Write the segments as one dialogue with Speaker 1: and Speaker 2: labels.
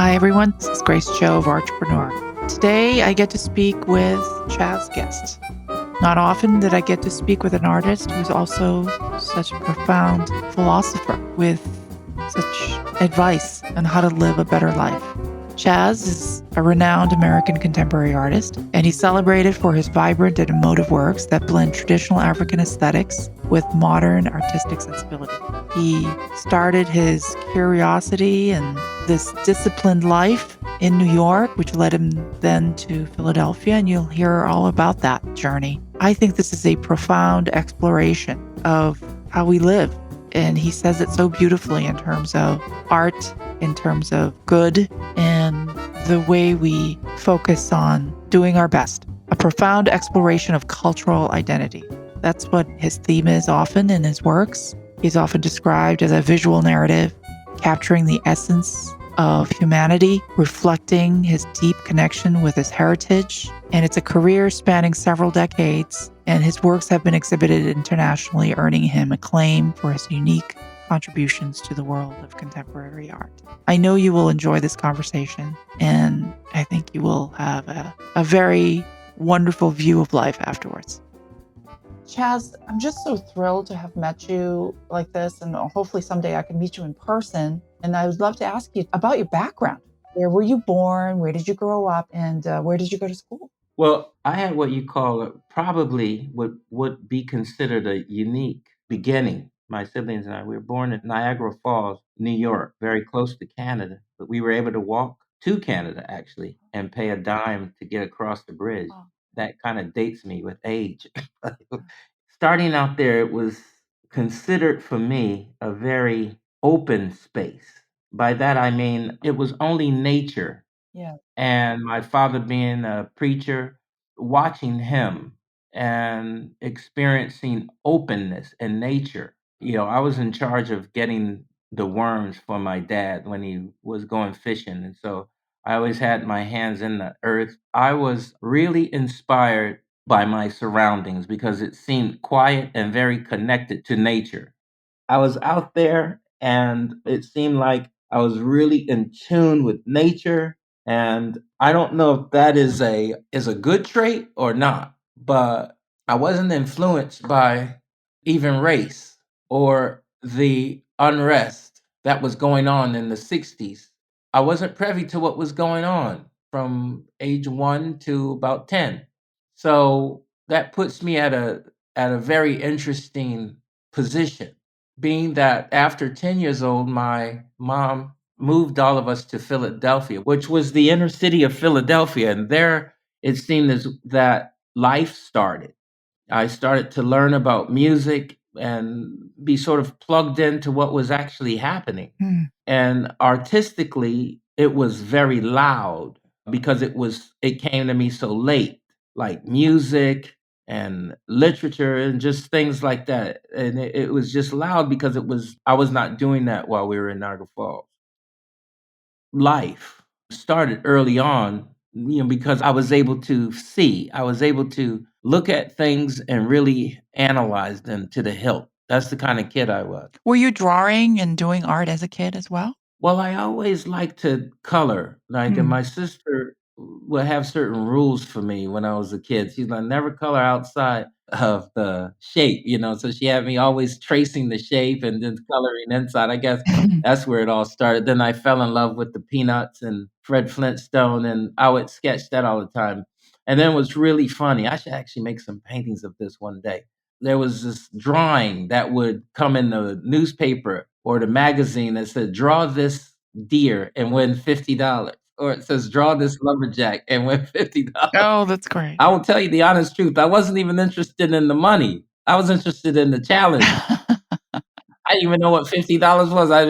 Speaker 1: Hi, everyone. This is Grace Joe of Entrepreneur. Today, I get to speak with Chaz Guest. Not often did I get to speak with an artist who's also such a profound philosopher with such advice on how to live a better life. Chaz is a renowned American contemporary artist, and he's celebrated for his vibrant and emotive works that blend traditional African aesthetics with modern artistic sensibility. He started his curiosity and this disciplined life in New York, which led him then to Philadelphia, and you'll hear all about that journey. I think this is a profound exploration of how we live, and he says it so beautifully in terms of art, in terms of good, and the way we focus on doing our best. A profound exploration of cultural identity. That's what his theme is often in his works. He's often described as a visual narrative, capturing the essence of humanity, reflecting his deep connection with his heritage. And it's a career spanning several decades, and his works have been exhibited internationally, earning him acclaim for his unique contributions to the world of contemporary art. I know you will enjoy this conversation, and I think you will have a very wonderful view of life afterwards. Chaz, I'm just so thrilled to have met you like this, and hopefully someday I can meet you in person. And I would love to ask you about your background. Where were you born? Where did you grow up? And where did you go to school?
Speaker 2: Well, I had what you call probably what would be considered a unique beginning. My siblings and I, we were born in Niagara Falls, New York, very close to Canada, but we were able to walk to Canada actually and pay a dime to get across the bridge.
Speaker 1: Oh,
Speaker 2: That kind of dates me with age. Starting out there, it was considered for me a very open space. By that I mean it was only nature,
Speaker 1: yeah.
Speaker 2: and my father being a preacher, watching him and experiencing openness in nature. I was in charge of getting the worms for my dad when he was going fishing. And so I always had my hands in the earth. I was really inspired by my surroundings because it seemed quiet and very connected to nature. I was out there and it seemed like I was really in tune with nature. And I don't know if that is a good trait or not, but I wasn't influenced by even race or the unrest that was going on in the 60s. I wasn't privy to what was going on from age 1 to about 10. So that puts me at a very interesting position, being that after 10 years old, my mom moved all of us to Philadelphia, which was the inner city of Philadelphia. And there it seemed as that life started. I started to learn about music and be sort of plugged into what was actually happening.
Speaker 1: Mm.
Speaker 2: And artistically, it was very loud because it came to me so late, like music and literature and just things like that. And it was just loud because I was not doing that while we were in Niagara Falls. Life started early on, because I was able to see, I was able to look at things and really analyze them to the hilt. That's the kind of kid I was.
Speaker 1: Were you drawing and doing art as a kid as well?
Speaker 2: Well, I always liked to color, like, and
Speaker 1: Mm.
Speaker 2: my sister would have certain rules for me when I was a kid. She's like, never color outside of the shape, so she had me always tracing the shape and then coloring inside. I guess that's where it all started. Then I fell in love with the Peanuts and Fred Flintstone, and I would sketch that all the time. And then what's really funny, I should actually make some paintings of this one day. There was this drawing that would come in the newspaper or the magazine that said, draw this deer and win $50. Or it says, draw this lumberjack and win $50.
Speaker 1: Oh, that's great.
Speaker 2: I will tell you the honest truth. I wasn't even interested in the money. I was interested in the challenge. I didn't even know what $50 was. I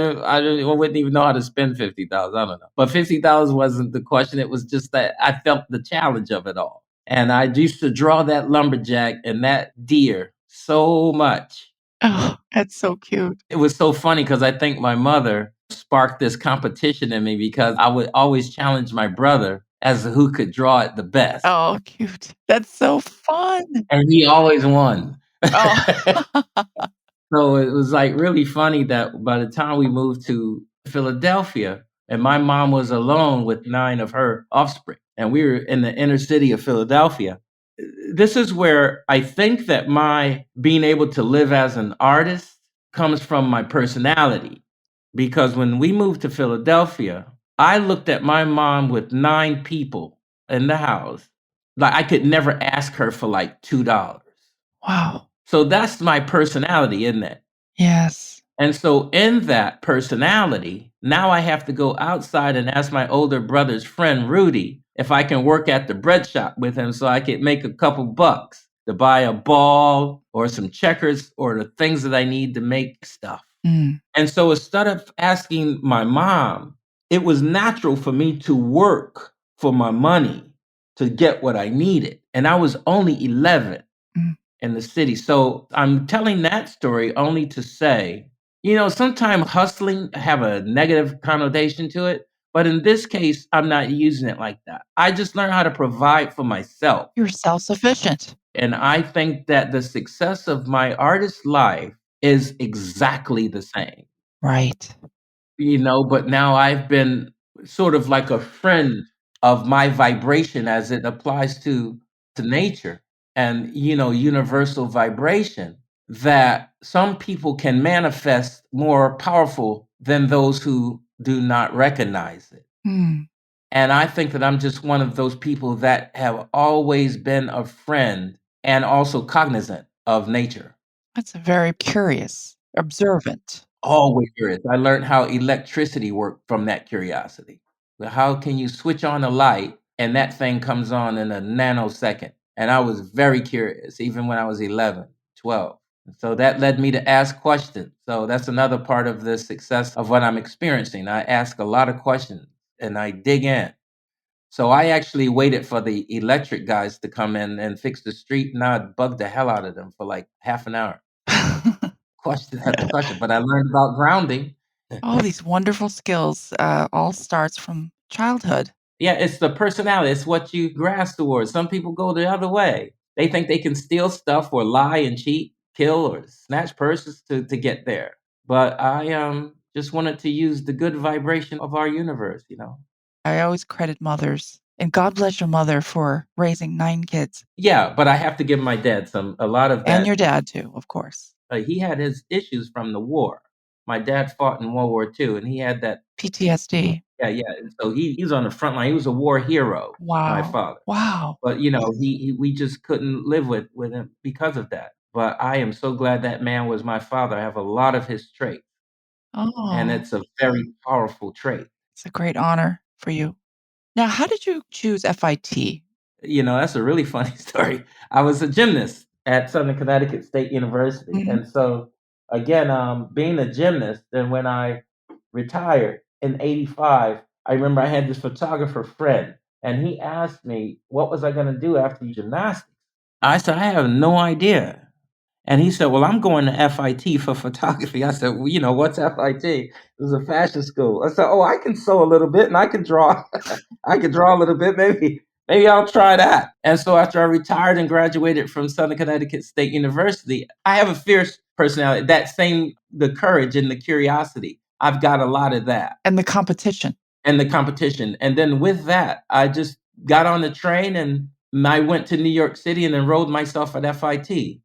Speaker 2: wouldn't even know how to spend $50. I don't know. But $50 wasn't the question. It was just that I felt the challenge of it all. And I used to draw that lumberjack and that deer so much.
Speaker 1: Oh, that's so cute.
Speaker 2: It was so funny because I think my mother sparked this competition in me because I would always challenge my brother as to who could draw it the best.
Speaker 1: Oh, cute. That's so fun.
Speaker 2: And he always won.
Speaker 1: Oh.
Speaker 2: So it was like really funny that by the time we moved to Philadelphia, And my mom was alone with 9 of her offspring, and we were in the inner city of Philadelphia. This is where I think that my being able to live as an artist comes from my personality. Because when we moved to Philadelphia, I looked at my mom with 9 people in the house. Like I could never ask her for like $2.
Speaker 1: Wow.
Speaker 2: So that's my personality, isn't it?
Speaker 1: Yes.
Speaker 2: And so in that personality, now I have to go outside and ask my older brother's friend Rudy if I can work at the bread shop with him so I could make a couple bucks to buy a ball or some checkers or the things that I need to make stuff.
Speaker 1: Mm.
Speaker 2: And so instead of asking my mom, it was natural for me to work for my money to get what I needed. And I was only 11
Speaker 1: Mm.
Speaker 2: in the city. So I'm telling that story only to say, sometimes hustling have a negative connotation to it, but in this case, I'm not using it like that. I just learned how to provide for myself.
Speaker 1: You're self sufficient.
Speaker 2: And I think that the success of my artist life is exactly the same.
Speaker 1: Right.
Speaker 2: But now I've been sort of like a friend of my vibration as it applies to nature and universal vibration that some people can manifest more powerful than those who do not recognize it.
Speaker 1: Mm.
Speaker 2: And I think that I'm just one of those people that have always been a friend and also cognizant of nature.
Speaker 1: That's very curious, observant.
Speaker 2: Always curious. I learned how electricity worked from that curiosity. But how can you switch on a light and that thing comes on in a nanosecond? And I was very curious, even when I was 11, 12. And so that led me to ask questions. So that's another part of the success of what I'm experiencing. I ask a lot of questions and I dig in. So I actually waited for the electric guys to come in and fix the street, and I'd bug the hell out of them for like half an hour, question after question. But I learned about grounding.
Speaker 1: All these wonderful skills all starts from childhood.
Speaker 2: Yeah, it's the personality. It's what you grasp towards. Some people go the other way. They think they can steal stuff or lie and cheat, kill or snatch purses to get there. But I just wanted to use the good vibration of our universe.
Speaker 1: I always credit mothers. And God bless your mother for raising 9 kids.
Speaker 2: Yeah, but I have to give my dad a lot of
Speaker 1: And
Speaker 2: that.
Speaker 1: your dad, too, of course.
Speaker 2: He had his issues from the war. My dad fought in World War II, and he had that.
Speaker 1: PTSD.
Speaker 2: Yeah, yeah. And so he's on the front line. He was a war hero, my
Speaker 1: Wow.
Speaker 2: father.
Speaker 1: Wow.
Speaker 2: But we just couldn't live with him because of that. But I am so glad that man was my father. I have a lot of his traits, and
Speaker 1: Oh,
Speaker 2: it's a very powerful trait.
Speaker 1: it's a great honor for you. Now, how did you choose FIT?
Speaker 2: That's a really funny story. I was a gymnast at Southern Connecticut State University,
Speaker 1: Mhm.
Speaker 2: and so again, being a gymnast, and when I retired in '85, I remember I had this photographer friend, and he asked me what was I going to do after gymnastics. I said I have no idea. And he said, "Well, I'm going to FIT for photography." I said, "Well, what's FIT?" It was a fashion school. I said, "Oh, I can sew a little bit and I can draw. I can draw a little bit. Maybe I'll try that." And so after I retired and graduated from Southern Connecticut State University, I have a fierce personality. The courage and the curiosity. I've got a lot of that
Speaker 1: And the competition.
Speaker 2: and the competition. And then with that, I just got on the train and I went to New York City and enrolled myself at FIT.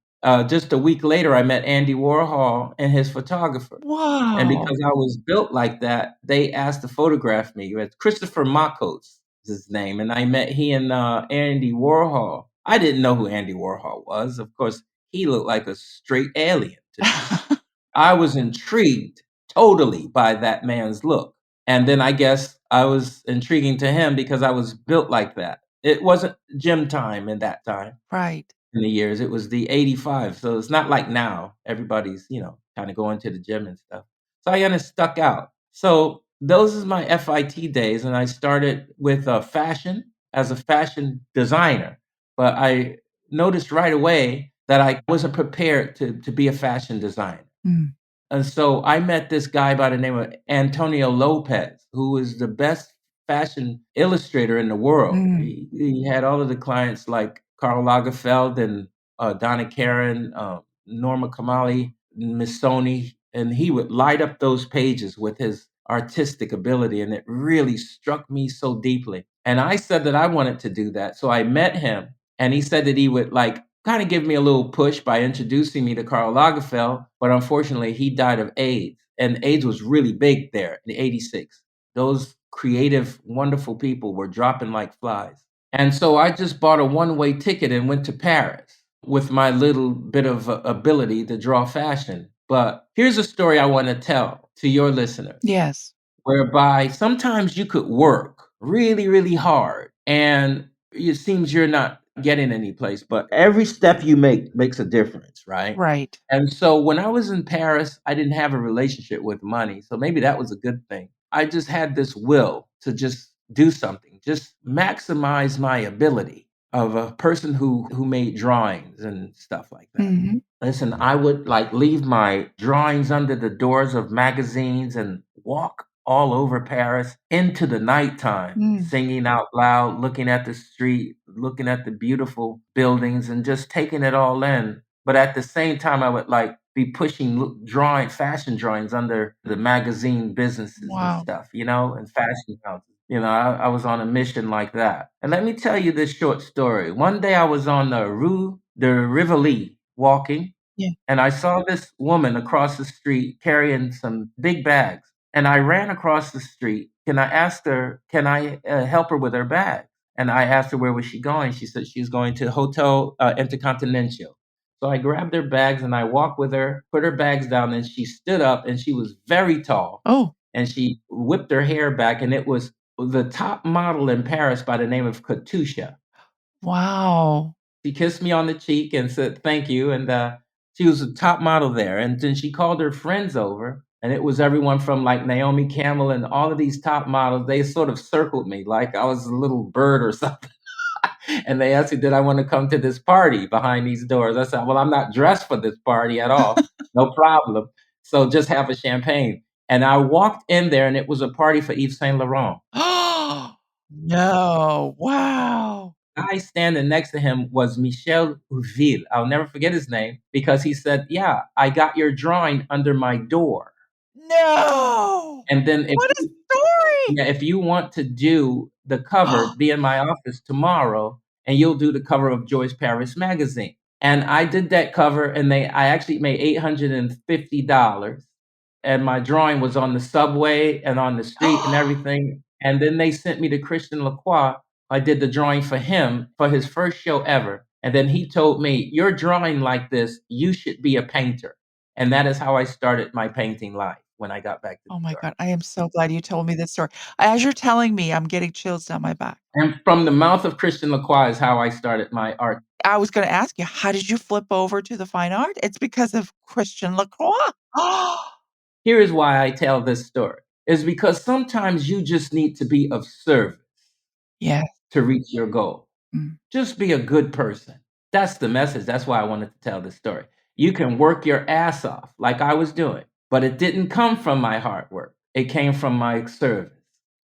Speaker 2: Just a week later, I met Andy Warhol and his photographer. And
Speaker 1: Wow.
Speaker 2: because I was built like that, they asked to photograph me. It's Christopher Makos is his name. And I met he and Andy Warhol. I didn't know who Andy Warhol was. Of course, he looked like a straight alien to me. I was intrigued totally by that man's look. And then I guess I was intriguing to him because I was built like that. It wasn't gym time in that time
Speaker 1: Right.
Speaker 2: in the years. It was the '85. So it's not like now. Everybody's, kind of going to the gym and stuff. So I kind of stuck out. So those is my FIT days. And I started with fashion as a fashion designer. But I noticed right away that I wasn't prepared to be a fashion designer.
Speaker 1: Mm.
Speaker 2: And so I met this guy by the name of Antonio Lopez, who is the best fashion illustrator in the world.
Speaker 1: Mm.
Speaker 2: He had all of the clients like Karl Lagerfeld and Donna Karan, Norma Kamali, Missoni, and he would light up those pages with his artistic ability, and it really struck me so deeply. And I said that I wanted to do that. So I met him, and he said that he would like kind of give me a little push by introducing me to Karl Lagerfeld. But unfortunately, he died of AIDS, and AIDS was really big there in '86. Those creative, wonderful people were dropping like flies. And so I just bought a one-way ticket and went to Paris with my little bit of ability to draw fashion. But here's a story I want to tell to your listeners,
Speaker 1: Yes.
Speaker 2: whereby sometimes you could work really, really hard and it seems you're not getting any place, but every step you make makes a difference, right?
Speaker 1: Right.
Speaker 2: And so when I was in Paris, I didn't have a relationship with money. So maybe that was a good thing. I just had this will to just do something, just maximize my ability of a person who made drawings and stuff like that.
Speaker 1: Mhm.
Speaker 2: Listen, I would like leave my drawings under the doors of magazines and walk all over Paris into the nighttime,
Speaker 1: Mm.
Speaker 2: singing out loud, looking at the street, looking at the beautiful buildings and just taking it all in. But at the same time, I would like be pushing drawing fashion drawings under the magazine businesses and
Speaker 1: Wow.
Speaker 2: stuff, and fashion houses. I was on a mission like that. And let me tell you this short story. One day I was on the Rue de Rivoli walking,
Speaker 1: Yeah.
Speaker 2: and I saw this woman across the street carrying some big bags. And I ran across the street and I asked her, can I help her with her bag? And I asked her where was she going. She said she was going to Hotel Intercontinental. So I grabbed her bags and I walked with her, put her bags down, and she stood up and she was very tall.
Speaker 1: Oh,
Speaker 2: And she whipped her hair back, and it was the top model in Paris by the name of Katusha.
Speaker 1: wow.
Speaker 2: She kissed me on the cheek and said, "Thank you," and, she was a top model there, and then she called her friends over, and it was everyone from, like, Naomi Campbell and all of these top models. They sort of circled me like I was a little bird or something, and they asked me, did I wanna come to this party behind these doors? I said, "Well, I'm not dressed for this party at all. No problem. So just have a champagne." And I walked in there, and it was a party for Yves Saint Laurent.
Speaker 1: No. Wow.
Speaker 2: Guy standing next to him was Michel Ouville. I'll never forget his name because he said, "Yeah, I got your drawing under my door.
Speaker 1: No.
Speaker 2: And then
Speaker 1: What a story.
Speaker 2: if you want to do the cover, be in my office tomorrow and you'll do the cover of Joyce Paris magazine." And I did that cover and I actually made $850 and my drawing was on the subway and on the street and everything. And then they sent me to Christian Lacroix. I did the drawing for him for his first show ever. And then he told me, "You're drawing like this, you should be a painter." And that is how I started my painting life when I got back to
Speaker 1: Oh
Speaker 2: New
Speaker 1: my
Speaker 2: York.
Speaker 1: god, I am so glad you told me this story. As you're telling me, I'm getting chills down my back.
Speaker 2: And from the mouth of Christian Lacroix is how I started my art.
Speaker 1: I was gonna ask you, how did you flip over to the fine art? It's because of Christian Lacroix.
Speaker 2: Here is why I tell this story. Is because sometimes you just need to be of service
Speaker 1: Yes.
Speaker 2: to reach your goal.
Speaker 1: Mm.
Speaker 2: Just be a good person. That's the message. That's why I wanted to tell this story. You can work your ass off like I was doing, but it didn't come from my hard work. It came from my service.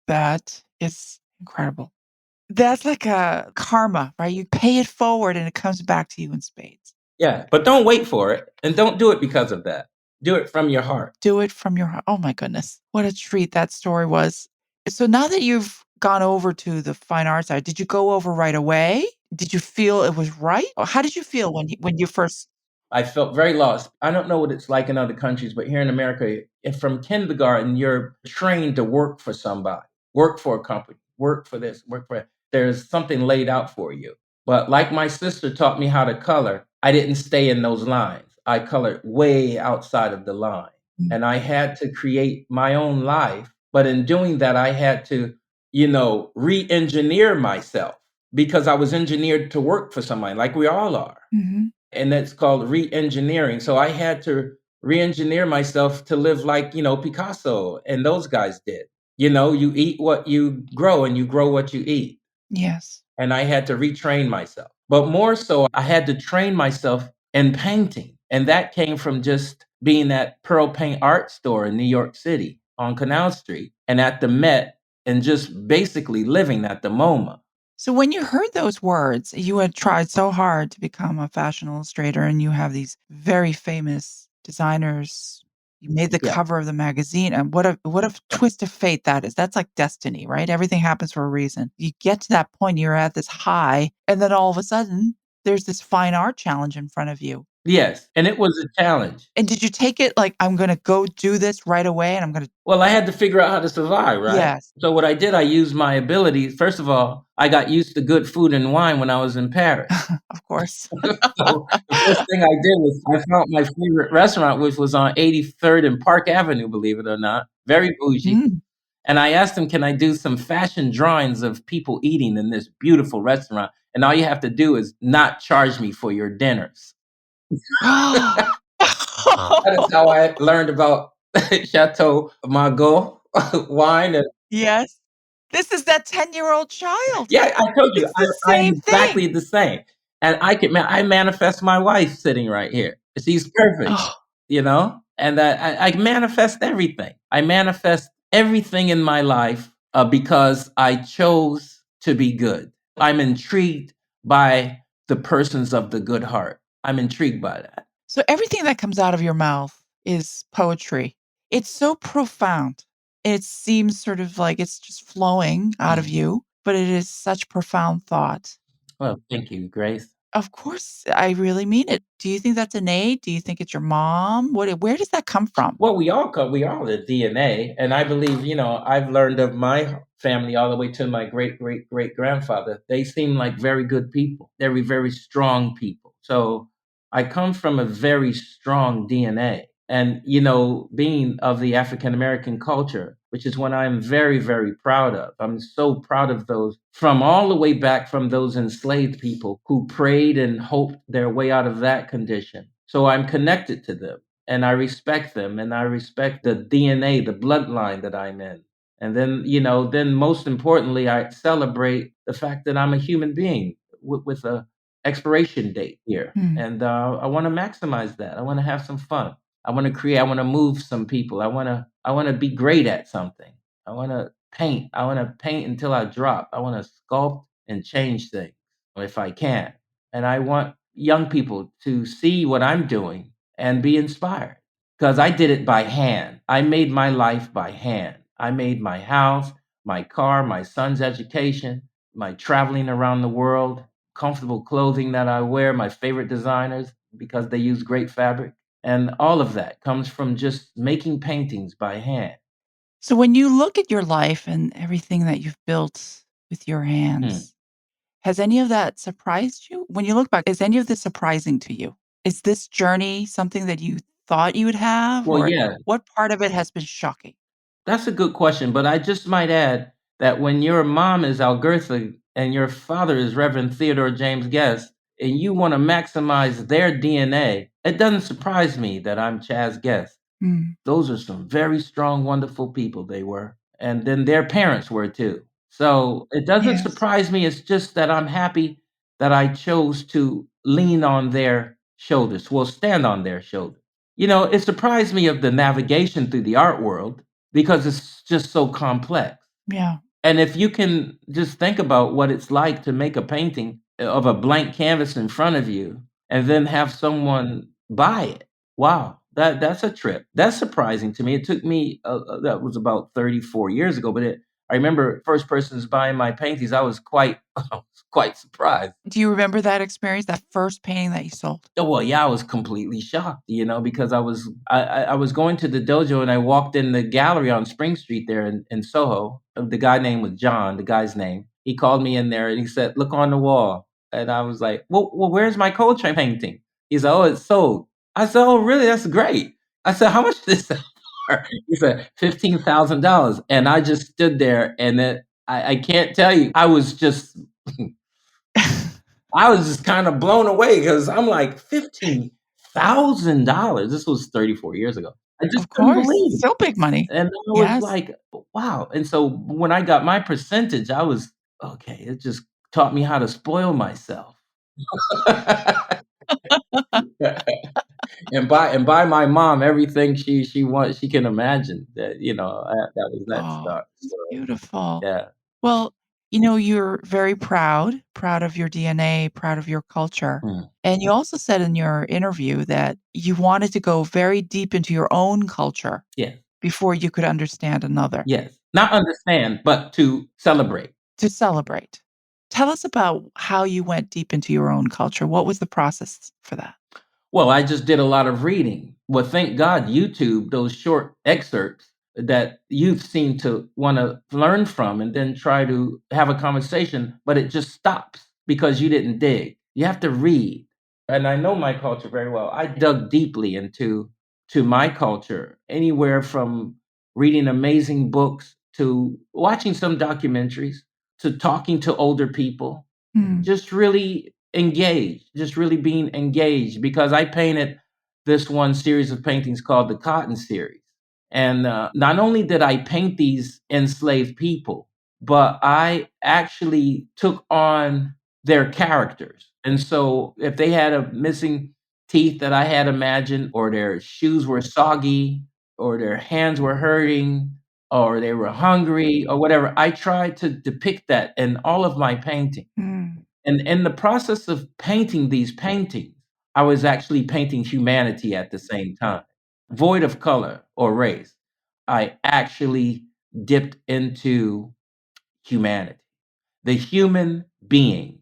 Speaker 1: That is incredible. That's like a karma, right? You pay it forward and it comes back to you in spades.
Speaker 2: Yeah, but don't wait for it and don't do it because of that. Do it from your heart.
Speaker 1: Do it from your heart. Oh my goodness. What a treat that story was. So now that you've gone over to the fine arts side, did you go over right away? Did you feel it was right? Or how did you feel when you first
Speaker 2: I felt very lost. I don't know what it's like in other countries, but here in America, if from kindergarten you're trained to work for somebody, work for a company, work for this, work for there's something laid out for you. But like my sister taught me how to color, I didn't stay in those lines. I colored way outside of the line.
Speaker 1: Mm.
Speaker 2: And I had to create my own life. But in doing that, I had to, re-engineer myself because I was engineered to work for somebody like we all are,
Speaker 1: Mhm.
Speaker 2: and that's called re-engineering. So I had to re-engineer myself to live like, Picasso and those guys did. You eat what you grow and you grow what you eat.
Speaker 1: Yes.
Speaker 2: And I had to retrain myself. But more so, I had to train myself in painting. And that came from just being at Pearl Paint Art Store in New York City on Canal Street and at the Met and just basically living at the MoMA.
Speaker 1: So when you heard those words, you had tried so hard to become a fashion illustrator and you have these very famous designers You made the
Speaker 2: Yeah.
Speaker 1: cover of the magazine, and what a twist of fate that is. That's like destiny, right? Everything happens for a reason. You get to that point, you're at this high, and then all of a sudden, there's this fine art challenge in front of you.
Speaker 2: Yes, and it was a challenge.
Speaker 1: And did you take it like, "I'm gonna go do this right away, and I'm gonna"
Speaker 2: Well, I had to figure out how to survive, right?
Speaker 1: Yes.
Speaker 2: So what I did, I used my abilities. First of all, I got used to good food and wine when I was in Paris.
Speaker 1: Of course.
Speaker 2: So the first thing I did was I found my favorite restaurant, which was on 83rd and Park Avenue, believe it or not, very bougie.
Speaker 1: Mm.
Speaker 2: And I asked him, "Can I do some fashion drawings of people eating in this beautiful restaurant? And all you have to do is not charge me for your dinners." That is how I learned about Chateau Margaux wine. And
Speaker 1: Yes. This is that 10-year-old child.
Speaker 2: yeah, I told you,
Speaker 1: It's the
Speaker 2: I'm
Speaker 1: same
Speaker 2: exactly
Speaker 1: thing.
Speaker 2: the same. And I manifest my wife sitting right here. She's perfect,
Speaker 1: Oh,
Speaker 2: you know? And I manifest everything. I manifest everything in my life because I chose to be good. I'm intrigued by the persons of the good heart. I'm intrigued by that.
Speaker 1: so everything that comes out of your mouth is poetry. It's so profound. It seems sort of like it's just flowing out of
Speaker 2: Mm.
Speaker 1: you, but it is such profound thought.
Speaker 2: Well, thank you, Grace.
Speaker 1: Of course, I really mean it. Do you think that's innate? Do you think it's your mom? Where does that come from?
Speaker 2: Well, we all the DNA, and I believe, I've learned of my family all the way to my great great great grandfather. They seem like very good people. They're very strong people. So I come from a very strong DNA, and being of the African American culture, which is one I'm very very proud of. I'm so proud of those from all the way back from those enslaved people who prayed and hoped their way out of that condition. So I'm connected to them and I respect them and I respect the DNA, the bloodline that I'm in. And then, then most importantly, I celebrate the fact that I'm a human being with a expiration date here.
Speaker 1: Hmm.
Speaker 2: And I want to maximize that. I want to have some fun. I want to create. I want to move some people. I want to be great at something. I want to paint. I want to paint until I drop. I want to sculpt and change things if I can. And I want young people to see what I'm doing and be inspired because I did it by hand. I made my life by hand. I made my house, my car, my son's education, my traveling around the world, comfortable clothing that I wear, my favorite designers because they use great fabric. And all of that comes from just making paintings by hand.
Speaker 1: So when you look at your life and everything that you've built with your
Speaker 2: Hmm.
Speaker 1: hands, has any of that surprised you? When you look back, is any of this surprising to you? Is this journey something that you thought you would have,
Speaker 2: Well,
Speaker 1: or
Speaker 2: yeah,
Speaker 1: what part of it has been shocking?
Speaker 2: that's a good question, but I just might add that when your mom is Algertha and your father is Reverend Theodore James Guest, and you want to maximize their DNA, it doesn't surprise me that I'm Chaz Guest.
Speaker 1: Mm,
Speaker 2: Those are some very strong, wonderful people they were. And then their parents were too. So it doesn't
Speaker 1: yes.
Speaker 2: surprise me. It's just that I'm happy that I chose to lean on their shoulders, well, stand on their shoulders. It surprised me of the navigation through the art world because it's just so complex.
Speaker 1: Yeah.
Speaker 2: And if you can just think about what it's like to make a painting of a blank canvas in front of you and then have someone buy it. Wow, that's a trip. That's surprising to me. It took me that was about 34 years ago, but I remember first person's buying my paintings. I was quite I was quite surprised.
Speaker 1: Do you remember that experience, that first painting that you sold?
Speaker 2: Oh, well, yeah, I was completely shocked, because I was going to the dojo and I walked in the gallery on Spring Street there in Soho. The guy name was John, the guy's name. He called me in there and he said, "Look on the wall." And I was like, "Well, where's my Coltrane painting?" He said, "Oh, it's sold." I said, "Oh, really? That's great." I said, "How much did this sell for?" He said, $15,000. And I just stood there and I can't tell you, I was just kind of blown away because I'm like, $15,000. This was 34 years ago. I just
Speaker 1: Of
Speaker 2: couldn't
Speaker 1: course,
Speaker 2: believe it.
Speaker 1: still big money.
Speaker 2: And I was
Speaker 1: Yes.
Speaker 2: like, wow. And so when I got my percentage, I was okay. It just taught me how to spoil myself. And buy my mom everything she wants she can imagine that that was that
Speaker 1: Oh,
Speaker 2: start. So
Speaker 1: beautiful.
Speaker 2: yeah.
Speaker 1: Well, You're very proud of your DNA, proud of your culture.
Speaker 2: Mm.
Speaker 1: And you also said in your interview that you wanted to go very deep into your own culture
Speaker 2: Yes,
Speaker 1: before you could understand another,
Speaker 2: yes. Not understand, but to celebrate.
Speaker 1: to celebrate. Tell us about how you went deep into your own culture. What was the process for that?
Speaker 2: Well, I just did a lot of reading. Well, thank God YouTube, those short excerpts that youth seem to want to learn from and then try to have a conversation, but it just stops because you didn't dig. You have to read. And I know my culture very well. I dug deeply into my culture, anywhere from reading amazing books to watching some documentaries to talking to older people,
Speaker 1: Hmm.
Speaker 2: just really engaged, just really being engaged because I painted this one series of paintings called the Cotton series. And not only did I paint these enslaved people, but I actually took on their characters. And so if they had a missing teeth that I had imagined, or their shoes were soggy, or their hands were hurting, or they were hungry, or whatever, I tried to depict that in all of my paintings.
Speaker 1: Mm.
Speaker 2: And in the process of painting these paintings, I was actually painting humanity at the same time, void of color or race. I actually dipped into humanity, the human being.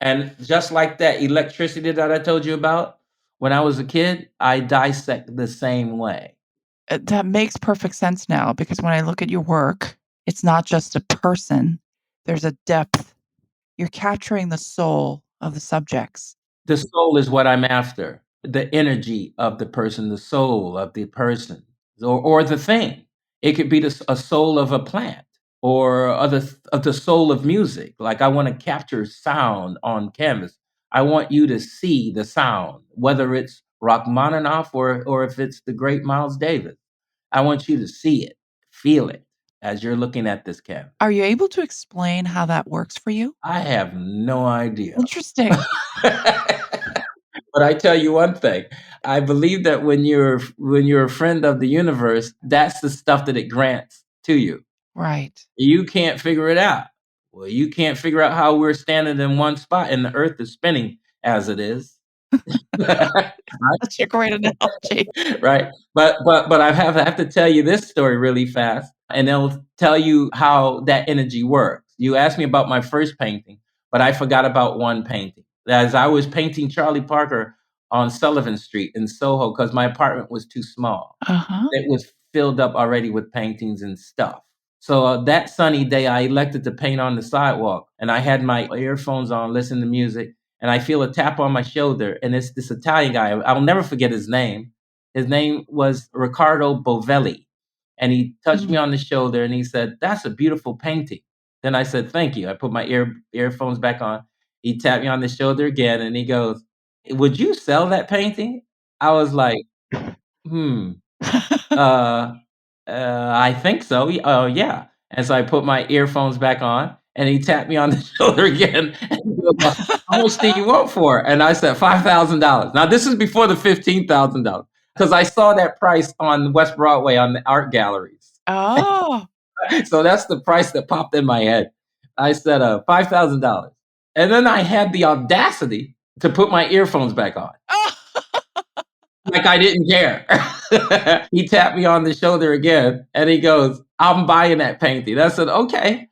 Speaker 2: And just like that electricity that I told you about, when I was a kid, I dissect the same way.
Speaker 1: That makes perfect sense now because when I look at your work, it's not just a person, there's a depth. You're capturing the soul of the subjects.
Speaker 2: The soul is what I'm after. The energy of the person, the soul of the person, or the thing. It could be a soul of a plant, or of the soul of music. Like I want to capture sound on canvas. I want you to see the sound, whether it's Rachmaninoff or if it's the great Miles Davis. I want you to see it, feel it as you're looking at this canvas.
Speaker 1: Are you able to explain how that works for you?
Speaker 2: I have no idea.
Speaker 1: Interesting.
Speaker 2: But I tell you one thing, I believe that when you're a friend of the universe, that's the stuff that it grants to you.
Speaker 1: Right.
Speaker 2: You can't figure it out. Well, you can't figure out how we're standing in one spot and the earth is spinning as it is. Right?
Speaker 1: That's a great analogy.
Speaker 2: Right? But I have to tell you this story really fast, and it'll tell you how that energy works. You asked me about my first painting, but I forgot about one painting. As I was painting Charlie Parker on Sullivan Street in Soho, because my apartment was too small.
Speaker 1: Uh-huh.
Speaker 2: It was filled up already with paintings and stuff. So that sunny day, I elected to paint on the sidewalk, and I had my earphones on, listening to music, and I feel a tap on my shoulder, and it's this Italian guy. I'll never forget his name. His name was Riccardo Bovelli, and he touched me
Speaker 1: Mm.
Speaker 2: on the shoulder, and he said, "That's a beautiful painting." Then I said, "Thank you." I put my earphones back on. He tapped me on the shoulder again, and he goes, "Would you sell that painting?" I was like, "Hmm." Uh, I think so. Yeah. And so I put my earphones back on, and he tapped me on the shoulder again. And he goes, "How much do you want for it?" And I said, $5,000. Now this is before the $15,000 because I saw that price on West Broadway on the art galleries.
Speaker 1: Oh.
Speaker 2: So that's the price that popped in my head. I said, $5,000, and then I had the audacity to put my earphones back on. Like I didn't care. He tapped me on the shoulder again and he goes, "I'm buying that painting." I said, "Okay."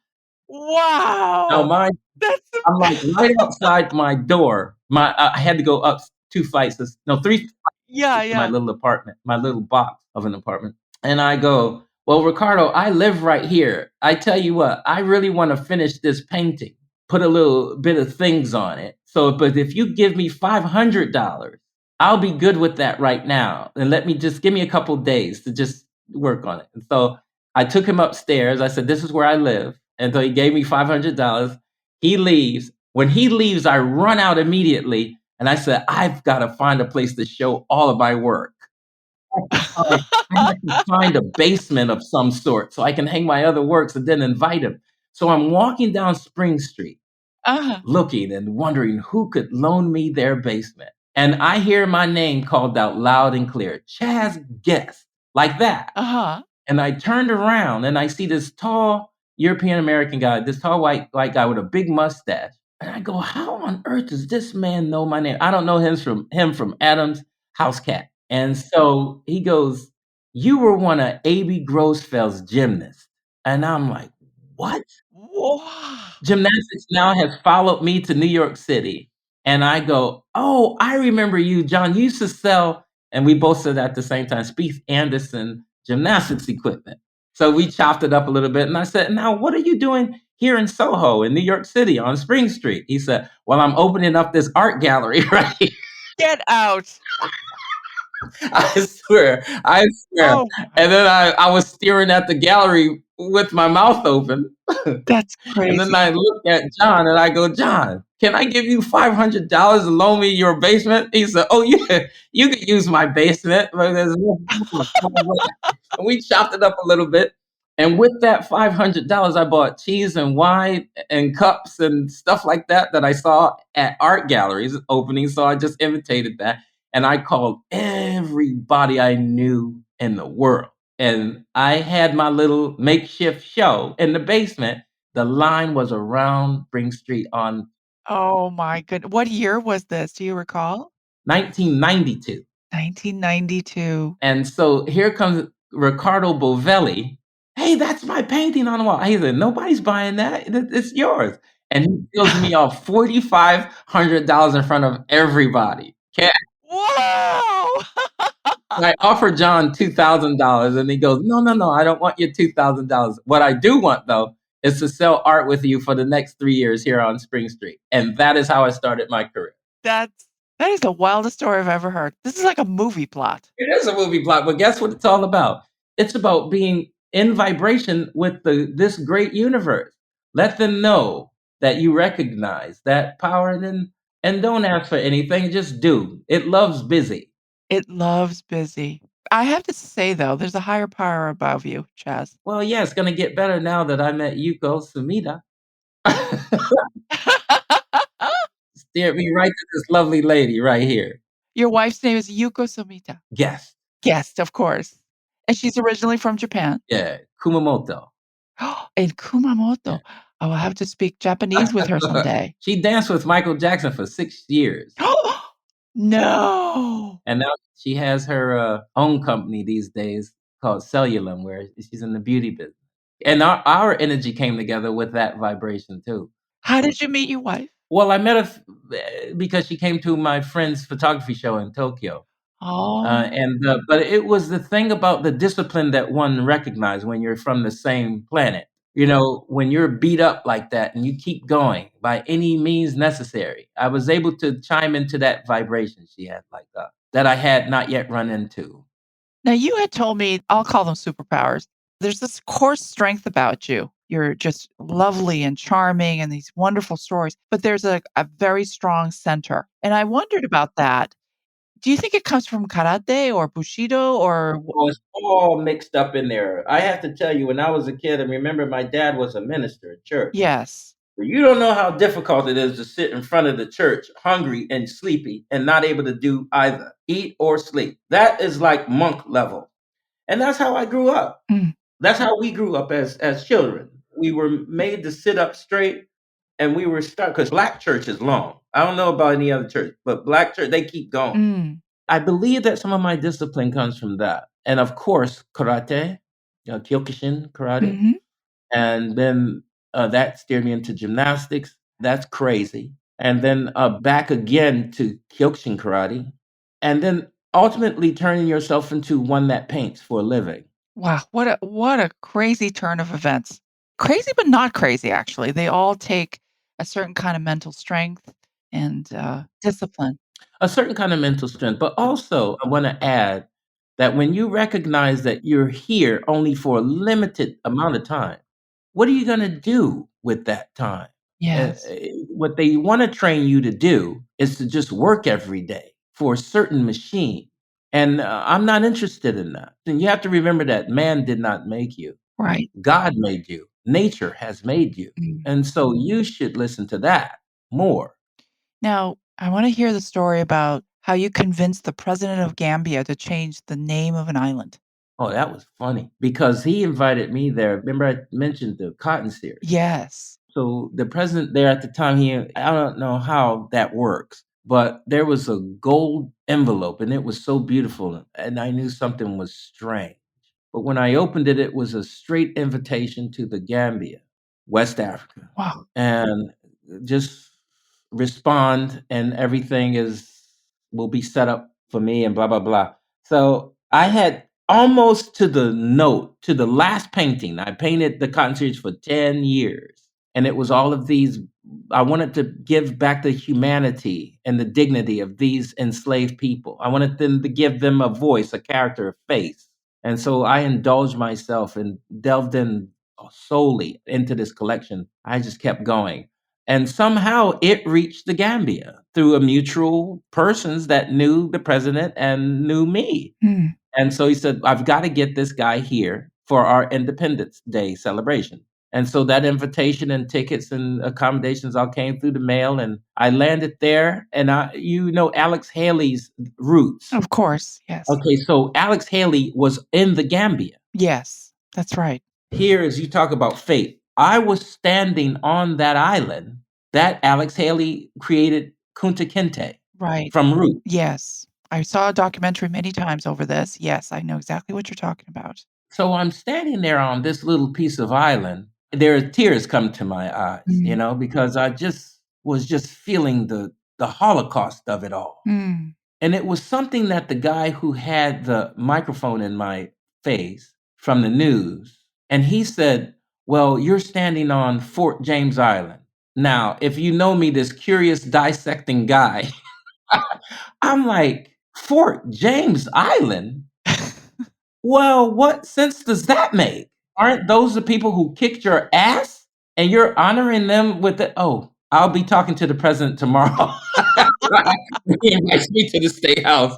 Speaker 2: Now
Speaker 1: Wow.
Speaker 2: mind,
Speaker 1: That's
Speaker 2: I'm like right outside my door. I had to go up 2 flights, no, 3 flights
Speaker 1: yeah,
Speaker 2: to my
Speaker 1: yeah.
Speaker 2: little apartment, my little box of an apartment. And I go, "Well, Ricardo, I live right here. I tell you what, I really want to finish this painting, put a little bit of things on it. So, but if you give me $500, I'll be good with that right now. And let me just give me a couple days to just work on it." And so I took him upstairs. I said, "This is where I live." And so he gave me $500. He leaves. When he leaves, I run out immediately. And I said, "I've got to find a place to show all of my work. I have to find a basement of some sort so I can hang my other works and then invite him." So I'm walking down Spring Street
Speaker 1: Uh-huh.
Speaker 2: looking and wondering who could loan me their basement. And I hear my name called out loud and clear, "Chaz Guest," like that.
Speaker 1: Uh-huh.
Speaker 2: And I turned around and I see this tall European American guy, this tall white guy with a big mustache. And I go, how on earth does this man know my name? I don't know him from Adam's House Cat. And so he goes, you were one of A.B. Grossfeld's gymnasts. And I'm like, what?
Speaker 1: Wow.
Speaker 2: Gymnastics now has followed me to New York City, and I go, "Oh, I remember you, John. You used to sell," and we both said at the same time, "Spieth Anderson gymnastics equipment." So we chopped it up a little bit, and I said, "Now, what are you doing here in Soho, in New York City, on Spring Street?" He said, "Well, I'm opening up this art gallery right here."
Speaker 1: Get out.
Speaker 2: I swear.
Speaker 1: Oh my,
Speaker 2: And then I was staring at the gallery with my mouth open.
Speaker 1: that's
Speaker 2: And then
Speaker 1: crazy.
Speaker 2: I look at John and I go, John, can I give you $500 to loan me your basement? He said, oh, yeah, you could use my basement. But there's no and we chopped it up a little bit. And with that $500, I bought cheese and wine and cups and stuff like that I saw at art galleries opening. So I just imitated that. And I called everybody I knew in the world. And I had my little makeshift show in the basement. The line was around Spring Street on
Speaker 1: Oh my good. What year was this? Do you recall?
Speaker 2: 1992.
Speaker 1: 1992.
Speaker 2: And so here comes Riccardo Bovelli. Hey, that's my painting on the wall. He said, nobody's buying that. It's yours. And he bills me off $4,500 in front of everybody.
Speaker 1: Whoa!
Speaker 2: I offered John $2,000 and he goes, no, no, no, I don't want your $2,000. What I do want though is to sell art with you for the next 3 years here on Spring Street. And that is how I started my career.
Speaker 1: That's that is the wildest story I've ever heard. This is like a movie plot.
Speaker 2: It is a movie plot, but guess what it's all about? It's about being in vibration with this great universe. Let them know that you recognize that power and don't ask for anything, just do. It loves busy.
Speaker 1: It loves busy. I have to say though, there's a higher power above you, Chaz.
Speaker 2: Well, yeah, it's gonna get better now that I met Yuko Sumida. Steered me right to this lovely lady right here.
Speaker 1: Your wife's name is Yuko Somita.
Speaker 2: Guest.
Speaker 1: Yes, of course. And she's originally from Japan.
Speaker 2: Yeah, Kumamoto.
Speaker 1: In
Speaker 2: Yeah.
Speaker 1: Kumamoto. I will have to speak Japanese with her someday.
Speaker 2: She danced with Michael Jackson for 6 years.
Speaker 1: No.
Speaker 2: And now she has her own company these days called Cellulum, where she's in the beauty business. And our energy came together with that vibration too.
Speaker 1: How did you meet your wife?
Speaker 2: Well, I met her because she came to my friend's photography show in Tokyo.
Speaker 1: Oh,
Speaker 2: But it was the thing about the discipline that one recognized when you're from the same planet. You know, when you're beat up like that and you keep going by any means necessary, I was able to chime into that vibration she had like that I had not yet run into.
Speaker 1: now you had told me, I'll call them superpowers. There's this core strength about you. You're just lovely and charming and these wonderful stories, but there's a very strong center. And I wondered about that. Do you think it comes from karate or bushido or
Speaker 2: Well, it's all mixed up in there. I have to tell you, when I was a kid, and remember my dad was a minister at church.
Speaker 1: yes.
Speaker 2: You don't know how difficult it is to sit in front of the church, hungry and sleepy, and not able to do either eat or sleep. That is like monk level. And that's how I grew up.
Speaker 1: Mm,
Speaker 2: That's how we grew up as children. We were made to sit up straight and we were stuck because black church is long. I don't know about any other church, but black church, they keep going.
Speaker 1: mm,
Speaker 2: I believe that some of my discipline comes from that. And of course, karate, Kyokushin karate.
Speaker 1: mhm.
Speaker 2: And then that steered me into gymnastics. That's crazy. And then back again to Kyokushin karate. And then ultimately turning yourself into one that paints for a living.
Speaker 1: Wow, what a crazy turn of events. Crazy, but not crazy, actually. They all take a certain kind of mental strength and, discipline.
Speaker 2: A certain kind of mental strength. But also, I want to add that when you recognize that you're here only for a limited amount of time, what are you going to do with that time?
Speaker 1: Yes,
Speaker 2: What they want to train you to do is to just work every day for a certain machine. And I'm not interested in that. And you have to remember that man did not make you,
Speaker 1: right.
Speaker 2: God made you, nature has made you.
Speaker 1: Mm.
Speaker 2: And so you should listen to that more.
Speaker 1: Now, I wanna hear the story about how you convinced the president of Gambia to change the name of an island.
Speaker 2: Oh, that was funny because he invited me there. Remember I mentioned the cotton series?
Speaker 1: Yes.
Speaker 2: So the president there at the time, I don't know how that works, but there was a gold envelope and it was so beautiful. And I knew something was strange. But when I opened it, it was a straight invitation to the Gambia, West Africa.
Speaker 1: Wow.
Speaker 2: And just respond and everything is will be set up for me and blah blah blah. So I had almost to the note, to the last painting. I painted the cotton series for 10 years. And it was all of these. I wanted to give back the humanity and the dignity of these enslaved people. I wanted them to give them a voice, a character, a face. And so I indulged myself and delved in solely into this collection. I just kept going. And somehow it reached the Gambia through a mutual persons that knew the president and knew me.
Speaker 1: Mm.
Speaker 2: And so he said, I've got to get this guy here for our Independence Day celebration. And so that invitation and tickets and accommodations all came through the mail, and I landed there. And you know, Alex Haley's roots.
Speaker 1: Of course. Yes.
Speaker 2: Okay, so Alex Haley was in the Gambia.
Speaker 1: Yes. That's right.
Speaker 2: Here, as you talk about fate, I was standing on that island that Alex Haley created Kunta Kinte
Speaker 1: Right.
Speaker 2: from Root.
Speaker 1: Yes. I saw a documentary many times over this. Yes, I know exactly what you're talking about.
Speaker 2: So I'm standing there on this little piece of island. There are tears come to my eyes,
Speaker 1: Mm.
Speaker 2: because I just was just feeling the Holocaust of it all.
Speaker 1: Mm.
Speaker 2: And it was something that the guy who had the microphone in my face from the news, and he said, "Well, you're standing on Fort James Island." Now, if you know me, this curious dissecting guy, I'm like, Fort James Island? Well, what sense does that make? Aren't those the people who kicked your ass? And you're honoring them with the, oh, I'll be talking to the president tomorrow. He invites me to the state house.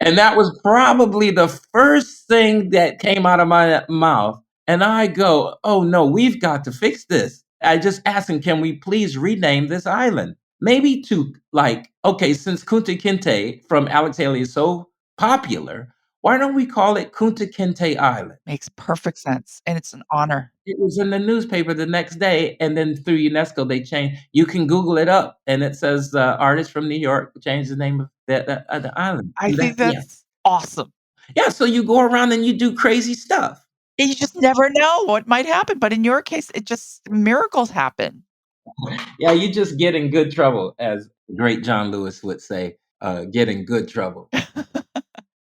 Speaker 2: And that was probably the first thing that came out of my mouth. And I go, oh no, we've got to fix this. I just asked him, can we please rename this island? Maybe to like, okay, since Kunta Kinte from Alex Haley is so popular, why don't we call it Kunta Kinte Island?
Speaker 1: Makes perfect sense, and it's an honor.
Speaker 2: It was in the newspaper the next day, and then through UNESCO, they changed. You can Google it up, and it says artist from New York changed the name of the island.
Speaker 1: I
Speaker 2: And
Speaker 1: think
Speaker 2: yeah,
Speaker 1: that's awesome.
Speaker 2: yeah. So you go around and you do crazy stuff.
Speaker 1: You just never know what might happen, but in your case, it just miracles happen.
Speaker 2: Yeah, you just get in good trouble, as the great John Lewis would say. Get in good trouble.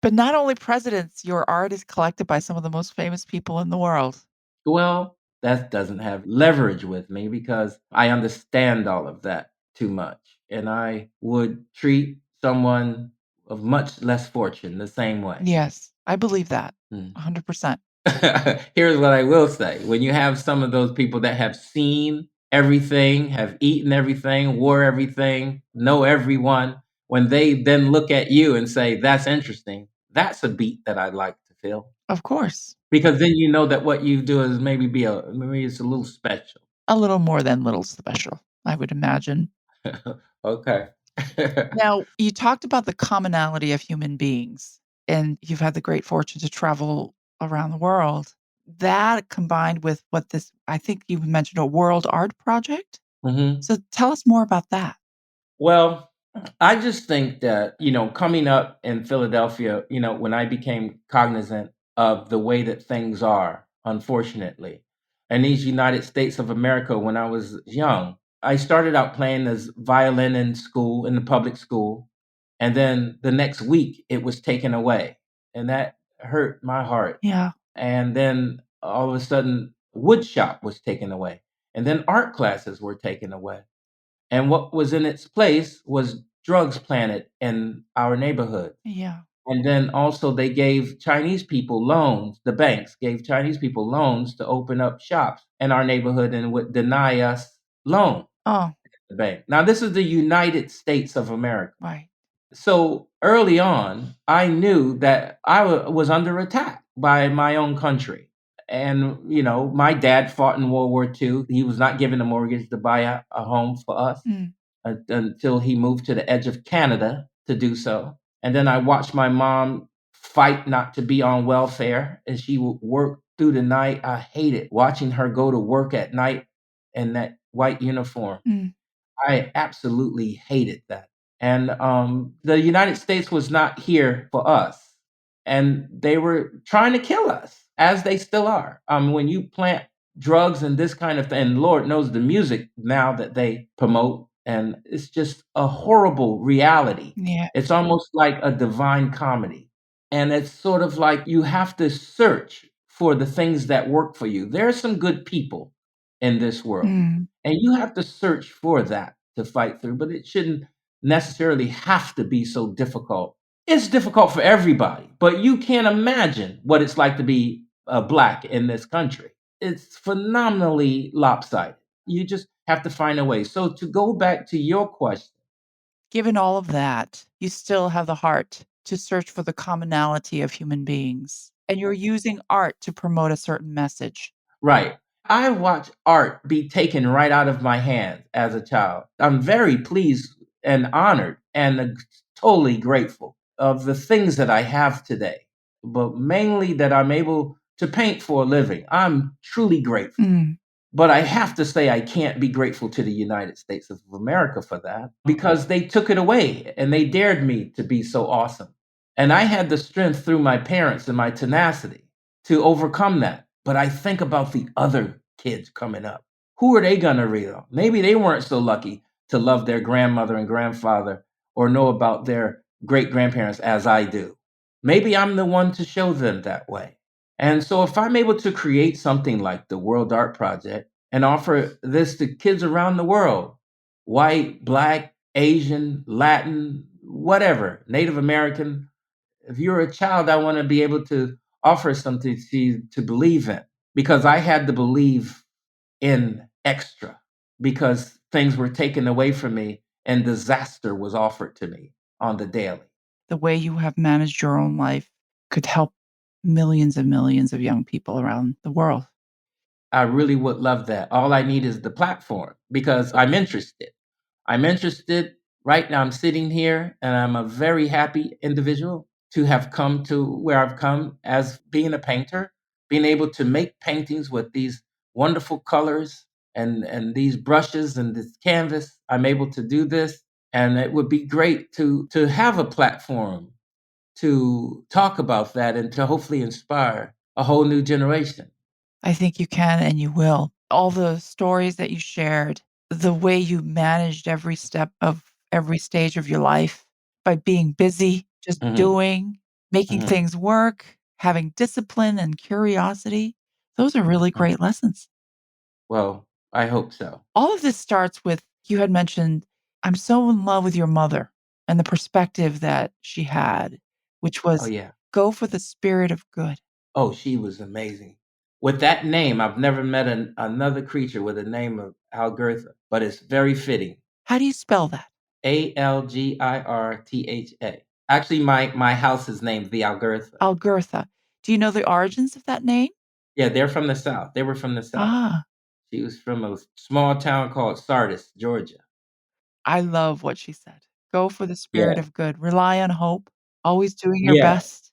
Speaker 1: But not only presidents, your art is collected by some of the most famous people in the world.
Speaker 2: Well, that doesn't have leverage with me because I understand all of that too much. And I would treat someone of much less fortune the same way.
Speaker 1: Yes, I believe that
Speaker 2: Mm.
Speaker 1: 100%.
Speaker 2: Here's what I will say. When you have some of those people that have seen everything, have eaten everything, wore everything, know everyone, when they then look at you and say, that's interesting, that's a beat that I'd like to feel.
Speaker 1: Of course.
Speaker 2: Because then you know that what you do is maybe it's a little special.
Speaker 1: A little more than little special, I would imagine.
Speaker 2: Okay.
Speaker 1: Now, you talked about the commonality of human beings, and you've had the great fortune to travel around the world. That combined with what this I think you mentioned a world art project?
Speaker 2: Mhm.
Speaker 1: So tell us more about that.
Speaker 2: Well, I just think that, coming up in Philadelphia, when I became cognizant of the way that things are, unfortunately, in these United States of America when I was young, I started out playing as violin in school, in the public school. And then the next week it was taken away. And that hurt my heart.
Speaker 1: Yeah.
Speaker 2: And then all of a sudden, wood shop was taken away. And then art classes were taken away. And what was in its place was drugs planted in our neighborhood.
Speaker 1: Yeah.
Speaker 2: And then also they gave Chinese people loans. The banks gave Chinese people loans to open up shops in our neighborhood and would deny us loan
Speaker 1: Oh,
Speaker 2: at the bank. Now this is the United States of America.
Speaker 1: right.
Speaker 2: So early on, I knew that was under attack by my own country. And, my dad fought in World War II. He was not given a mortgage to buy a home for us
Speaker 1: Mm.
Speaker 2: until he moved to the edge of Canada to do so. And then I watched my mom fight not to be on welfare, and she would work through the night. I hated watching her go to work at night in that white uniform.
Speaker 1: Mm,
Speaker 2: I absolutely hated that. And the United States was not here for us. And they were trying to kill us, as they still are. When you plant drugs and this kind of thing, Lord knows the music now that they promote, and it's just a horrible reality.
Speaker 1: yeah.
Speaker 2: It's almost like a divine comedy. And it's sort of like you have to search for the things that work for you. There are some good people in this world,
Speaker 1: Mm,
Speaker 2: and you have to search for that to fight through, but it shouldn't necessarily have to be so difficult. It's difficult for everybody, but you can't imagine what it's like to be black in this country. It's phenomenally lopsided. You just have to find a way. So, to go back to your question,
Speaker 1: given all of that, you still have the heart to search for the commonality of human beings, and you're using art to promote a certain message.
Speaker 2: right. I watched art be taken right out of my hands as a child. I'm very pleased and honored and totally grateful of the things that I have today, but mainly that I'm able to paint for a living. I'm truly grateful.
Speaker 1: Mm,
Speaker 2: But I have to say, I can't be grateful to the United States of America for that because they took it away and they dared me to be so awesome. And I had the strength through my parents and my tenacity to overcome that. But I think about the other kids coming up. Who are they going to read on? Maybe they weren't so lucky to love their grandmother and grandfather or know about their great grandparents as I do. Maybe I'm the one to show them that way. And so, if I'm able to create something like the World Art Project and offer this to kids around the world, white, black, Asian, Latin, whatever, Native American, if you're a child, I want to be able to offer something to you to believe in because I had to believe in extra because things were taken away from me and disaster was offered to me on the daily.
Speaker 1: the way you have managed your own life could help millions and millions of young people around the world.
Speaker 2: I really would love that. All I need is the platform because I'm interested. I'm interested. Right now, I'm sitting here and I'm a very happy individual to have come to where I've come as being a painter, being able to make paintings with these wonderful colors and these brushes and this canvas. I'm able to do this. And it would be great to have a platform to talk about that and to hopefully inspire a whole new generation.
Speaker 1: I think you can and you will. All the stories that you shared, the way you managed every step of every stage of your life by being busy, just
Speaker 2: Hmm.
Speaker 1: doing, making
Speaker 2: Hmm.
Speaker 1: things work, having discipline and curiosity, those are really great lessons.
Speaker 2: Well, I hope so.
Speaker 1: All of this starts with you had mentioned, "I'm so in love with your mother," and the perspective that she had, which
Speaker 2: Oh,
Speaker 1: was,
Speaker 2: yeah.
Speaker 1: "Go for the spirit of good."
Speaker 2: Oh, she was amazing. With that name, I've never met another creature with a name of Algirtha, but it's very fitting.
Speaker 1: How do you spell that?
Speaker 2: Algirtha. Actually, my house is named the Algirtha.
Speaker 1: Algertha. Do you know the origins of that name?
Speaker 2: Yeah, they're from the South. They were from the South.
Speaker 1: Ah,
Speaker 2: She was from a small town called Sardis, Georgia.
Speaker 1: I love what she said. Go for the spirit
Speaker 2: Yeah,
Speaker 1: of good. Rely on hope. Always doing your
Speaker 2: yeah.
Speaker 1: best.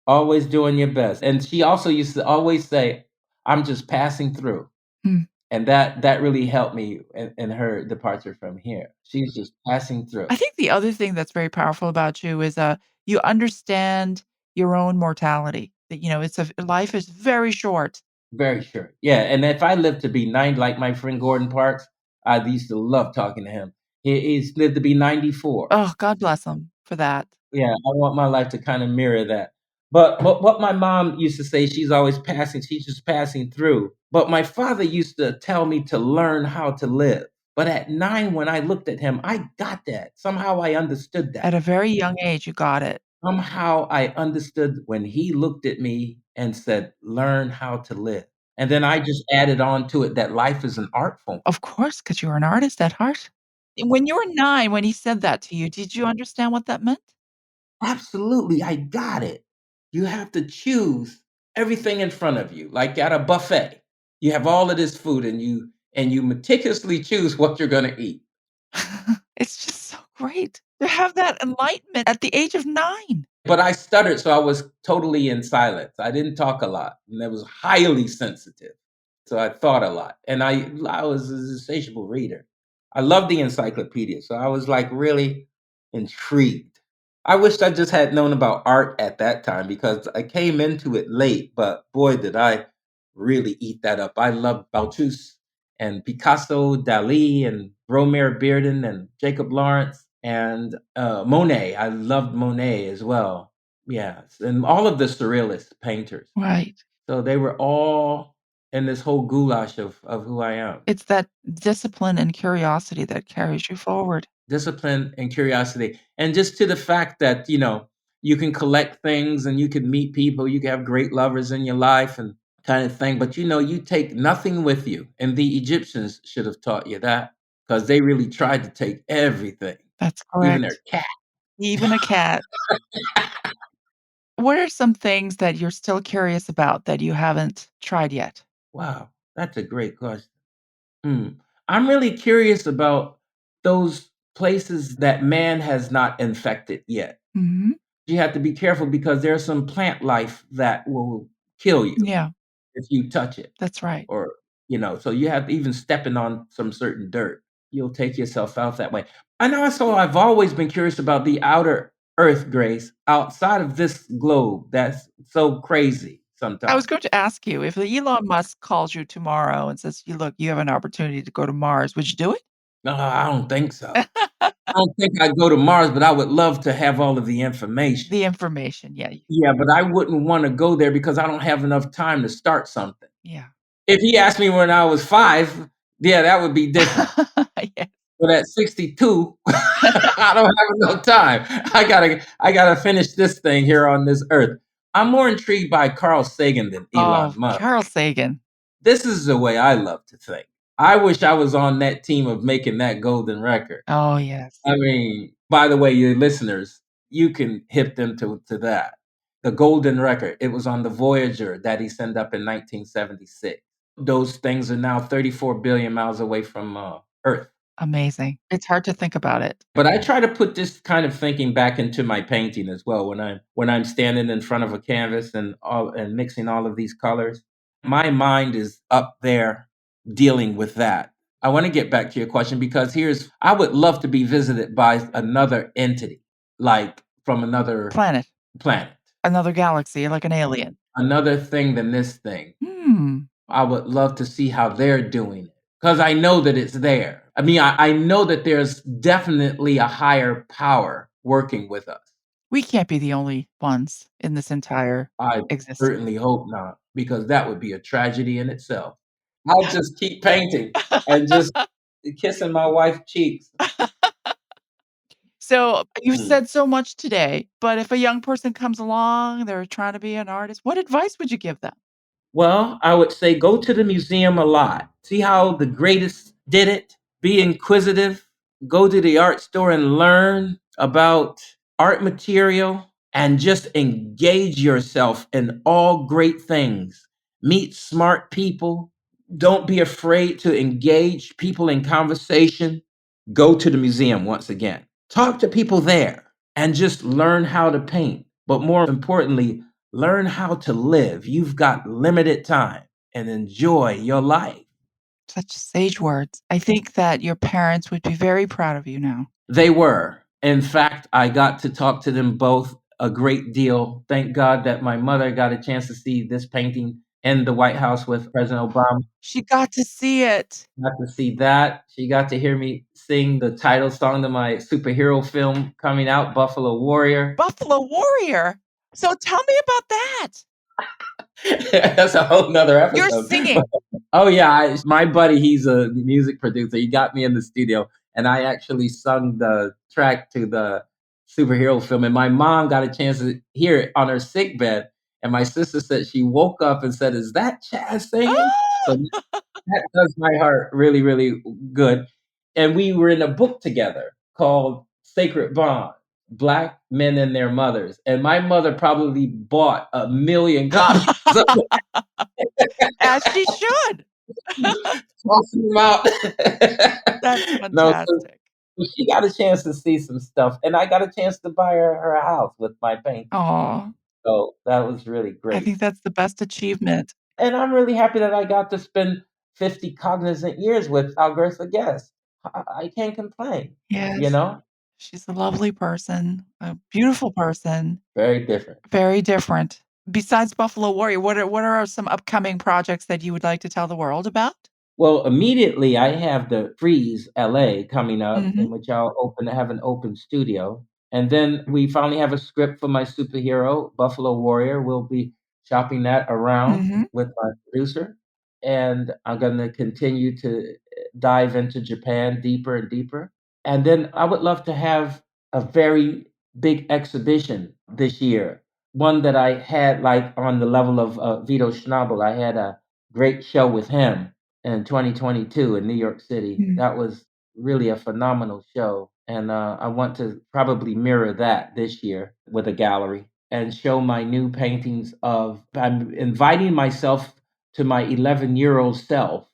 Speaker 2: Always doing your best. And she also used to always say, "I'm just passing through."
Speaker 1: Hmm.
Speaker 2: And that really helped me in her departure from here. She's just passing through.
Speaker 1: I think the other thing that's very powerful about you is, you understand your own mortality. That, it's a life is very short.
Speaker 2: Very sure. Yeah, and if I lived to be 90 like my friend Gordon Parks, I used to love talking to him. He's lived to be 94.
Speaker 1: Oh, God bless him for that.
Speaker 2: Yeah, I want my life to kinda mirror that. But what my mom used to say, she's just passing through. But my father used to tell me to learn how to live. But at 9, when I looked at him, I got that. Somehow I understood that.
Speaker 1: At a very young age, you got it.
Speaker 2: Somehow I understood when he looked at me and said, "Learn how to live." And then I just added on to it that life is an art form.
Speaker 1: Of course, because 'cause you're an artist at heart. When you were 9, when he said that to you, did you understand what that meant?
Speaker 2: Absolutely, I got it. You have to choose everything in front of you, like at a buffet. You have all of this food and you meticulously choose what you're gonna eat.
Speaker 1: It's just so great to have that enlightenment at the age of 9.
Speaker 2: But I stuttered, so I was totally in silence. I didn't talk a lot, and I was highly sensitive. So I thought a lot, and I was an insatiable reader. I loved the encyclopedia, so I was like really intrigued. I wished I just had known about art at that time because I came into it late, but boy, did I really eat that up. I loved Balthus and Picasso, Dali, and Romare Bearden, and Jacob Lawrence, and Monet. I loved Monet as well. Yes, and all of the surrealist painters.
Speaker 1: Right.
Speaker 2: So they were all in this whole goulash of who I am.
Speaker 1: It's that discipline and curiosity that carries you forward.
Speaker 2: Discipline and curiosity. And just to the fact that, you can collect things and you can meet people, you can have great lovers in your life and kind of thing, but you take nothing with you. And the Egyptians should have taught you that because they really tried to take everything,
Speaker 1: That's
Speaker 2: even their
Speaker 1: correct.
Speaker 2: cat.
Speaker 1: Even a cat. What are some things that you're still curious about that you haven't tried yet?
Speaker 2: Wow, that's a great question. Hmm. I'm really curious about those places that man has not infected yet.
Speaker 1: Mhm.
Speaker 2: You have to be careful because there's some plant life that will kill you
Speaker 1: Yeah,
Speaker 2: if you touch it,
Speaker 1: that's right.
Speaker 2: or so you have even stepping on some certain dirt, you'll take yourself out that way. And also, I've always been curious about the outer Earth, Grace, outside of this globe. That's so crazy
Speaker 1: I was
Speaker 2: sometimes.
Speaker 1: going to ask you, if Elon Musk calls you tomorrow and says, "You look, you have an opportunity to go to Mars," would you do it?
Speaker 2: No, I don't think so. I don't think I'd go to Mars, but I would love to have all of the information.
Speaker 1: The information, yeah,
Speaker 2: Yeah, but I wouldn't wanna go there because I don't have enough time to start something.
Speaker 1: yeah.
Speaker 2: If he asked me when I was 5, yeah, that would be different.
Speaker 1: Yeah.
Speaker 2: But at 62, I don't have enough time. I gotta finish this thing here on this earth. I'm more intrigued by Carl Sagan than Elon
Speaker 1: Oh,
Speaker 2: Musk.
Speaker 1: Carl Sagan.
Speaker 2: This is the way I love to think. I wish I was on that team of making that golden record.
Speaker 1: Oh, yes.
Speaker 2: I mean, by the way, your listeners, you can hip them to that. The golden record. It was on the Voyager that he sent up in 1976. Those things are now 34 billion miles away from Earth.
Speaker 1: Amazing. It's hard to think about it.
Speaker 2: But I try to put this kind of thinking back into my painting as well. When I'm standing in front of a canvas and mixing all of these colors, my mind is up there dealing with that. I want to get back to your question because here's I would love to be visited by another entity, like from another
Speaker 1: Planet,
Speaker 2: planet,
Speaker 1: another galaxy, like an alien.
Speaker 2: another thing than this thing.
Speaker 1: Hmm.
Speaker 2: I would love to see how they're doing it because I know that it's there. I mean, I know that there's definitely a higher power working with us.
Speaker 1: We can't be the only ones in this entire
Speaker 2: I
Speaker 1: existence.
Speaker 2: certainly hope not, because that would be a tragedy in itself. I'll just keep painting and just kissing my wife's cheeks.
Speaker 1: So, you've
Speaker 2: Mm.
Speaker 1: said so much today, but if a young person comes along, they're trying to be an artist, what advice would you give them?
Speaker 2: Well, I would say go to the museum a lot. See how the greatest did it? Be inquisitive. Go to the art store and learn about art material and just engage yourself in all great things. Meet smart people. Don't be afraid to engage people in conversation. Go to the museum once again. Talk to people there and just learn how to paint. But more importantly, learn how to live. You've got limited time and enjoy your life.
Speaker 1: Such sage words. I think that your parents would be very proud of you now.
Speaker 2: They were. In fact, I got to talk to them both a great deal. Thank God that my mother got a chance to see this painting in the White House with President Obama.
Speaker 1: She got to see it.
Speaker 2: Got to see that. She got to hear me sing the title song to my superhero film coming out, Buffalo Warrior.
Speaker 1: Buffalo Warrior. So tell me about that.
Speaker 2: That's a whole nother
Speaker 1: You're
Speaker 2: episode.
Speaker 1: singing.
Speaker 2: Oh yeah, my buddy, he's a music producer. He got me in the studio, and I actually sung the track to the superhero film. And my mom got a chance to hear it on her sick bed. And my sister said she woke up and said, "Is that Chaz singing?" So
Speaker 1: Ah!
Speaker 2: that does my heart really, really good. And we were in a book together called Sacred Bond: Black Men and Their Mothers. And my mother probably bought a million copies of it,
Speaker 1: As she should.
Speaker 2: tossing them out.
Speaker 1: That's
Speaker 2: No, so
Speaker 1: fantastic.
Speaker 2: Well, she got a chance to see some stuff, and I got a chance to buy her a house with my painting.
Speaker 1: Oh,
Speaker 2: So that was really
Speaker 1: I
Speaker 2: great.
Speaker 1: think that's the best achievement.
Speaker 2: And I'm really happy that I got to spend 50 cognizant years with Albertha Guest. I can't complain, you
Speaker 1: Yes,
Speaker 2: know?
Speaker 1: she's a lovely person, a beautiful person,
Speaker 2: Very different.
Speaker 1: very different. Besides Buffalo Warrior, what are some upcoming projects that you would like to tell the world about?
Speaker 2: Well, immediately I have the Freeze LA coming up,
Speaker 1: Mhm,
Speaker 2: in which I'll have an open studio. And then we finally have a script for my superhero, Buffalo Warrior. We'll be shopping that around
Speaker 1: mhm.
Speaker 2: with my producer. And I'm going to continue to dive into Japan deeper and deeper. And then I would love to have a very big exhibition this year. One that I had like on the level of Vito Schnabel. I had a great show with him in 2022 in New York City.
Speaker 1: Mm.
Speaker 2: That was really a phenomenal show. And I want to probably mirror that this year with a gallery and show my new paintings of, I'm inviting myself to my 11-year-old self,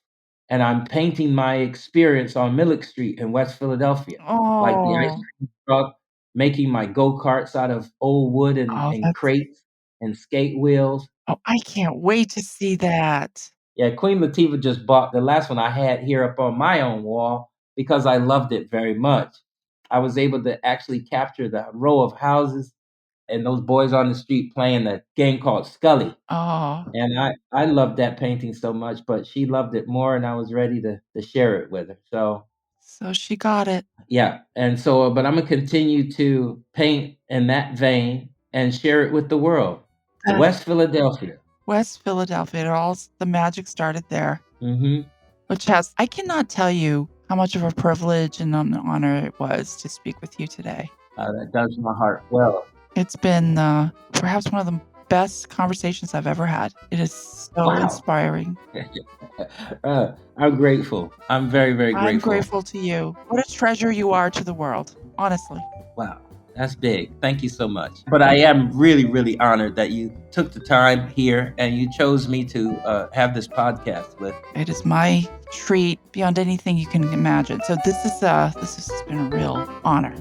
Speaker 2: and I'm painting my experience on Millick Street in West Philadelphia, like the ice
Speaker 1: Oh.
Speaker 2: cream truck, making my go-karts out of old wood
Speaker 1: Oh,
Speaker 2: and
Speaker 1: that's
Speaker 2: crates and skate wheels.
Speaker 1: oh, I can't wait to see that.
Speaker 2: Yeah, Queen Latifah just bought the last one I had here up on my own wall because I loved it very much. I was able to actually capture the row of houses and those boys on the street playing a game called Scully.
Speaker 1: Oh,
Speaker 2: And I loved that painting so much, but she loved it more, and I was ready to share it with her. So
Speaker 1: so she got it.
Speaker 2: yeah, and so but I'm gonna continue to paint in that vein and share it with the world.
Speaker 1: That's
Speaker 2: West Philadelphia.
Speaker 1: West Philadelphia, the magic started there.
Speaker 2: Mhm.
Speaker 1: But Chaz, I cannot tell you how much of a privilege and an honor it was to speak with you today.
Speaker 2: That does my heart well.
Speaker 1: It's been, perhaps one of the best conversations I've ever had. It is so
Speaker 2: Wow.
Speaker 1: inspiring.
Speaker 2: I'm grateful. I'm very, very
Speaker 1: I'm
Speaker 2: grateful.
Speaker 1: grateful to you. What a treasure you are to the world, honestly.
Speaker 2: Wow, that's big. Thank you so much. But I am really, really honored that you took the time here and you chose me to have this podcast with.
Speaker 1: It is my treat beyond anything you can imagine. So this has been a real honor.